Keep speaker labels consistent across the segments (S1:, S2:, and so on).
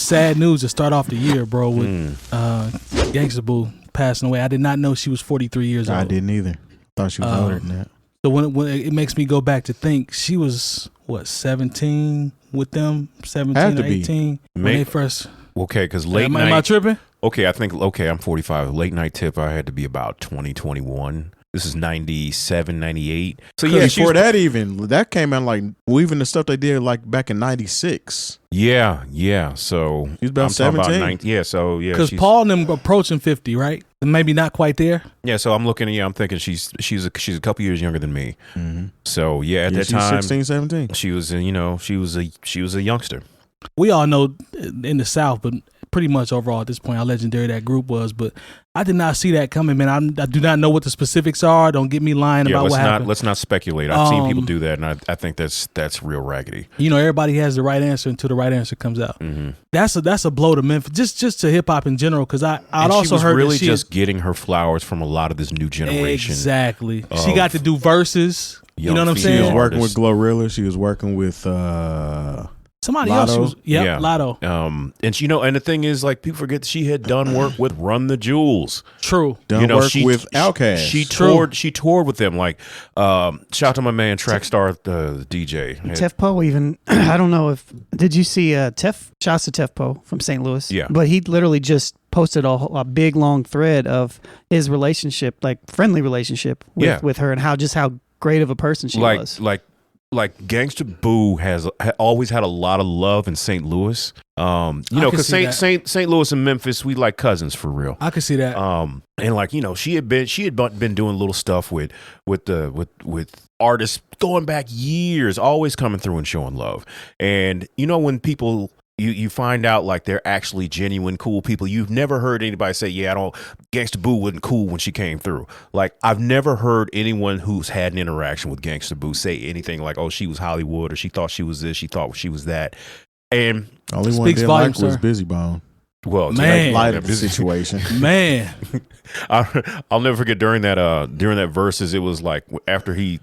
S1: sad news to start off the year, bro, with Gangsta Boo passing away. I did not know she was 43 years old.
S2: I didn't either. Thought she was older than that.
S1: So when it makes me go back to think, she was, what, 17 with them? 17 or 18 when they first...
S3: Okay, because late night...
S1: Am I tripping?
S3: Okay, I'm 45. Late night tip, I had to be about 2021. This is 97, 98. So yeah,
S2: before that came out like, well, even the stuff they did like back in 96.
S3: Yeah. So
S2: he's about 17.
S1: Because Paul and them approaching 50, right? Maybe not quite there.
S3: Yeah, so I'm thinking she's a couple years younger than me. Mm-hmm. So yeah, at that time,
S2: 16, 17.
S3: She was a youngster.
S1: We all know in the South, but pretty much overall at this point how legendary that group was. But I did not see that coming, man. I do not know what the specifics are. Don't get me lying about what happened.
S3: Let's not speculate. I've seen people do that, and I think that's real raggedy.
S1: Everybody has the right answer until the right answer comes out.
S3: Mm-hmm.
S1: That's a blow to Memphis, just to hip hop in general. Because I'd also heard
S3: really just getting her flowers from a lot of this new generation.
S1: Exactly. She got to do verses. You know what I'm saying?
S2: She was working with Glorilla. She was working with
S1: somebody
S2: Lotto.
S1: else. Lotto.
S3: And and the thing is, like, people forget she had done work with Run the Jewels.
S1: True.
S2: Done work with Outkast.
S3: She toured with them. Like, shout out to my man Trackstar, the DJ.
S4: 𝗏𝗏 even. I don't know if did you see 𝗏? Shouts to 𝗏𝗏 from St. Louis.
S3: Yeah.
S4: But he literally just posted a big long thread of his relationship, like friendly relationship with her, and how great of a person she was.
S3: Like Gangsta Boo has always had a lot of love in St. Louis. Because St. Louis and Memphis, we like cousins for real.
S1: I could see that.
S3: And like, she had been doing little stuff with artists going back years, always coming through and showing love. And when people you find out like they're actually genuine cool people. You've never heard anybody say, Gangsta Boo wasn't cool when she came through. Like, I've never heard anyone who's had an interaction with Gangsta Boo say anything like, oh, she was Hollywood, or she thought she was this, she thought she was that. And
S2: only one didn't like was Busy Bone.
S3: Well,
S2: man, light of the situation.
S1: Man,
S3: I'll never forget during that verses. It was like after he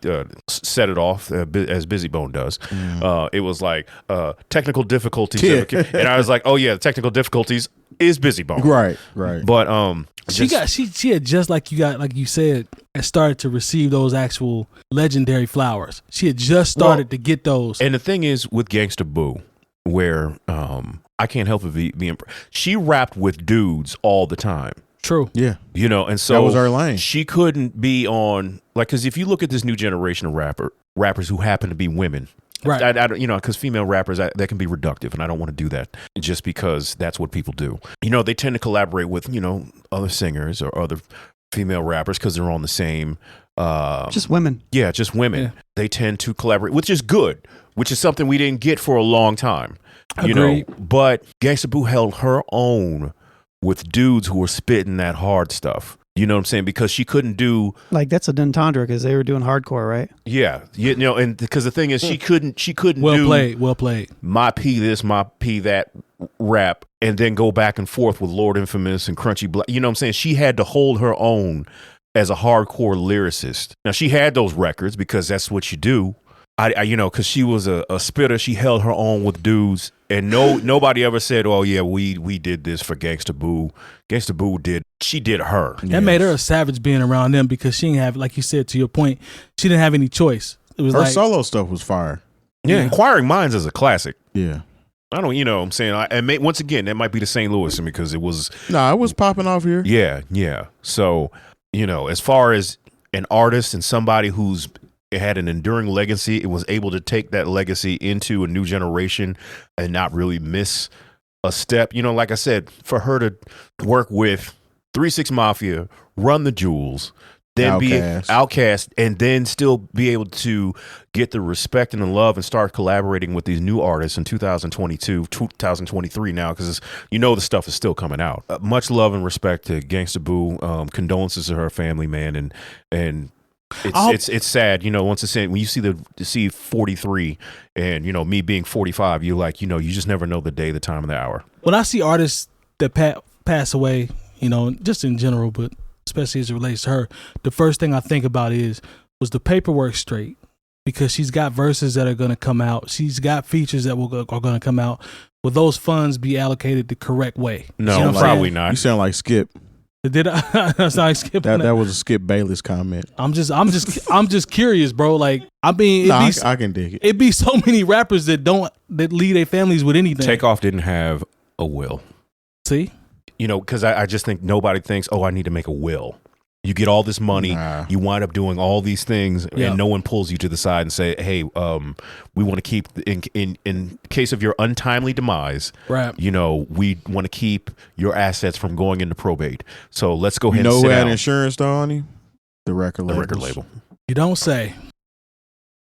S3: set it off as Busy Bone does. It was like technical difficulties, and I was like, oh yeah, technical difficulties is Busy Bone.
S2: Right.
S3: But
S1: she had just like you said, started to receive those actual legendary flowers. She had just started to get those.
S3: And the thing is with Gangsta Boo, where I can't help but be she rapped with dudes all the time.
S1: True.
S2: Yeah.
S3: And so
S2: that was her lane.
S3: She couldn't be on, like, because if you look at this new generation of rappers who happen to be women,
S1: right?
S3: I because female rappers, that can be reductive, and I don't want to do that just because that's what people do. They tend to collaborate with other singers or other female rappers because they're on the same.
S4: Just women.
S3: Yeah, just women. Yeah. They tend to collaborate, which is good, which is something we didn't get for a long time. But Gangsta Boo held her own with dudes who were spitting that hard stuff. You know what I'm saying? Because she couldn't do
S4: like that's a 𝗏𝗔𝗏𝗧 because they were doing hardcore, right?
S3: Yeah, and because the thing is, she couldn't
S1: well played.
S3: My P this, my P that rap, and then go back and forth with Lord Infamous and Crunchy Black. You know what I'm saying? She had to hold her own as a hardcore lyricist. Now she had those records because that's what you do. Because she was a spitter, she held her own with dudes, and nobody ever said, "Oh yeah, we did this for Gangsta Boo." Gangsta Boo she did her.
S1: That made her a savage being around them because she didn't have, like you said, to your point, she didn't have any choice. It was
S2: her solo stuff was fire.
S3: Yeah, Inquiring Minds is a classic.
S2: Yeah.
S3: I don't, I'm saying, and once again, that might be the St. Louis because it was.
S2: No, it was popping off here.
S3: Yeah. So, as far as an artist and somebody it had an enduring legacy, it was able to take that legacy into a new generation and not really miss a step. Like I said, for her to work with 3 6 Mafia, Run the Jewels, then be Outkast, and then still be able to get the respect and the love and start collaborating with these new artists in 2022, 2023 now, because the stuff is still coming out. Much love and respect to Gangsta Boo. Condolences to her family, man, and it's sad, once it's when you see 43 and me being 45, you're like, you just never know the day, the time, and the hour.
S1: When I see artists that pass away, just in general, but especially as it relates to her, the first thing I think about was the paperwork straight? Because she's got verses that are going to come out. She's got features that are going to come out will those funds be allocated the correct way?
S3: No,
S1: You know what I'm
S3: probably
S1: saying?
S3: not.
S2: You sound like Skip.
S1: Did I? That's not Skip.
S2: That was a Skip Bayless comment.
S1: I'm just curious, bro. Like, I mean,
S2: I can dig it.
S1: It'd be so many rappers that lead their families with anything.
S3: Takeoff didn't have a will.
S1: See,
S3: because I just think nobody thinks, oh, I need to make a will. You get all this money, you wind up doing all these things, and no one pulls you to the side and say, hey, we want to keep, in case of your untimely demise,
S1: right.
S3: We want to keep your assets from going into probate. So let's go ahead
S2: You know
S3: and
S2: who
S3: sit
S2: had
S3: down.
S2: insurance though, honey? The record label.
S1: You don't say.